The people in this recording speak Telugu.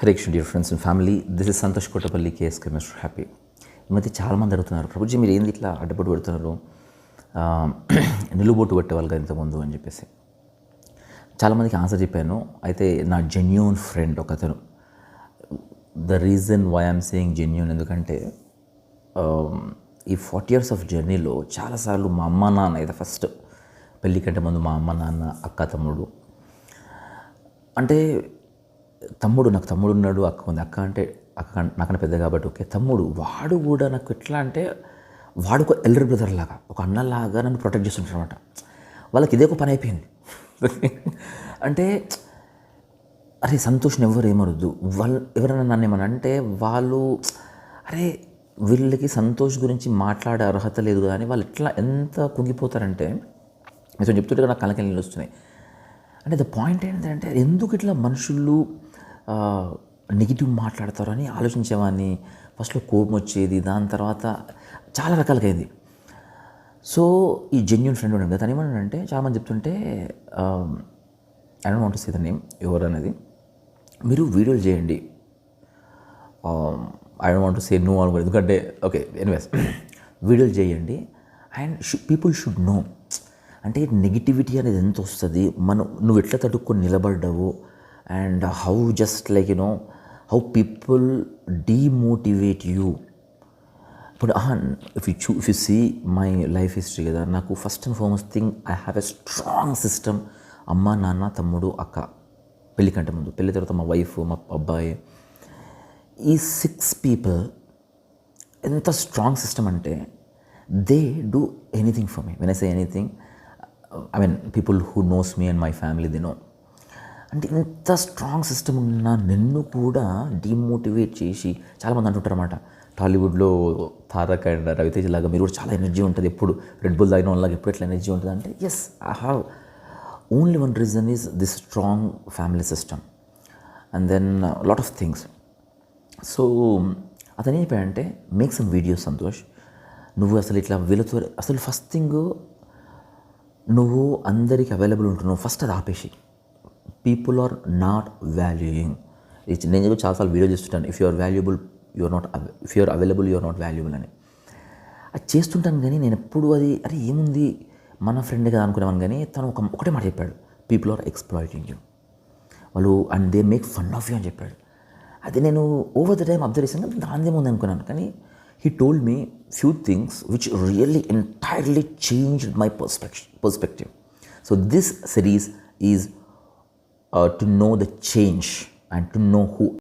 Hare Krishna dear friends and family, this is Santosh Kotapalli KSK mister happy. ఈ మధ్య చాలామంది అడుగుతున్నారు, ప్రభుజీ మీరు ఏంది ఇట్లా అడ్డపడి పెడుతున్నారు, నిలుబొట్టు పెట్టేవాళ్ళు కదా ఇంతకుముందు అని చెప్పేసి. చాలామందికి ఆన్సర్ చెప్పాను. అయితే నా జెన్యూన్ ఫ్రెండ్ ఒకతను, the reason why I'm saying genuine ఎందుకంటే ఈ 40 years ఆఫ్ జర్నీలో చాలాసార్లు మా అమ్మ నాన్న అయితే ఫస్ట్ పెళ్ళి కంటే ముందు మా అమ్మ నాన్న, అక్క, తమ్ముడు, అంటే తమ్ముడు, నాకు తమ్ముడు ఉన్నాడు, అక్క ఉంది. అక్క అంటే అక్క నాకన్నా పెద్ద కాబట్టి ఓకే. తమ్ముడు వాడు కూడా నాకు ఎట్లా అంటే వాడు ఒక ఎల్డర్ బ్రదర్ లాగా, ఒక అన్నలాగా నన్ను ప్రొటెక్ట్ చేస్తుంటారు అనమాట. వాళ్ళకి ఇదే ఒక పని అయిపోయింది. అంటే అరే సంతోష్ని ఎవరు ఏమరొద్దు, వాళ్ళు ఎవరైనా నన్ను ఏమని అంటే వాళ్ళు అరే వీళ్ళకి సంతోష్ గురించి మాట్లాడే అర్హత లేదు కానీ వాళ్ళు ఎట్లా ఎంత కుంగిపోతారంటే మీతో చెప్తుంటే నాకు కళ్ళకి నీళ్ళు వస్తున్నాయి. అంటే ద పాయింట్ ఏంటంటే ఎందుకు ఇట్లా మనుషులు నెగిటివ్ మాట్లాడతారని ఆలోచించేవాడిని. ఫస్ట్లో కోపం వచ్చేది, దాని తర్వాత చాలా రకాలుగా అయింది. సో ఈ జెన్యూన్ ఫ్రెండ్ ఉండే తను ఏమన్నాడంటే, చాలామంది చెప్తుంటే I don't want to say the name ఎవరు అనేది, మీరు వీడియోలు చేయండి. I don't want to say no అనుకో, ఎందుకంటే ఓకే ఎనీవేస్ వీడియోలు చేయండి అండ్ పీపుల్ షుడ్ నో అంటే నెగిటివిటీ అనేది ఎంత వస్తుంది, నువ్వు ఎట్లా తట్టుకొని నిలబడ్డావు and how just like you know how people demotivate you. ఇప్పుడు if you see my life history కదా, నాకు first and foremost thing I have a strong system. అమ్మ, నాన్న, తమ్ముడు, అక్క, పెళ్ళి కంటే ముందు, పెళ్ళి తర్వాత మా వైఫ్, మా అబ్బాయి, ఈ 6 people ఎంత స్ట్రాంగ్ సిస్టమ్ అంటే they do anything for me. When I say anything I mean people who knows me and my family they know. అంటే ఇంత స్ట్రాంగ్ సిస్టమ్ ఉన్న నిన్ను కూడా డీమోటివేట్ చేసి చాలామంది అంటుంటారు అన్నమాట, టాలీవుడ్లో తారక్ అండ్ రవితేజ లాగా మీరు కూడా చాలా ఎనర్జీ ఉంటుంది, ఎప్పుడు రెడ్ బుల్ తాగిన వాళ్ళకి ఎప్పుడు ఎట్లా ఎనర్జీ ఉంటుంది అంటే yes I have only one reason is this strong family system and then lot of things. So అతను ఏం చెప్పాడంటే, మేక్ సమ్ వీడియోస్ సంతోష్, నువ్వు అసలు ఇట్లా వీళ్ళతో అసలు ఫస్ట్ థింగ్ నువ్వు అందరికీ అవైలబుల్ ఉంటున్నావు, ఫస్ట్ అది ఆపేసి. People are not valuing. నేను చాలాసార్లు వీడియో చేస్తుంటాను, if you are valuable you are not, if you are available you are not valuable అని. అది చేస్తుంటాను కానీ నేను ఎప్పుడు అది అరే ఏముంది మన ఫ్రెండ్ కదా అనుకునేవాను. కానీ తను ఒకటే మాట చెప్పాడు, పీపుల్ ఆర్ ఎక్స్‌ప్లాయిటింగ్ యూ, వాళ్ళు and they make fun of you అని చెప్పాడు. అది నేను ఓవర్ ద టైమ్ అబ్జర్వ్ చేశాను, దానిదేముంది అనుకున్నాను. కానీ he told me few things which really entirely changed my perspective. So this series is to know the change and to know who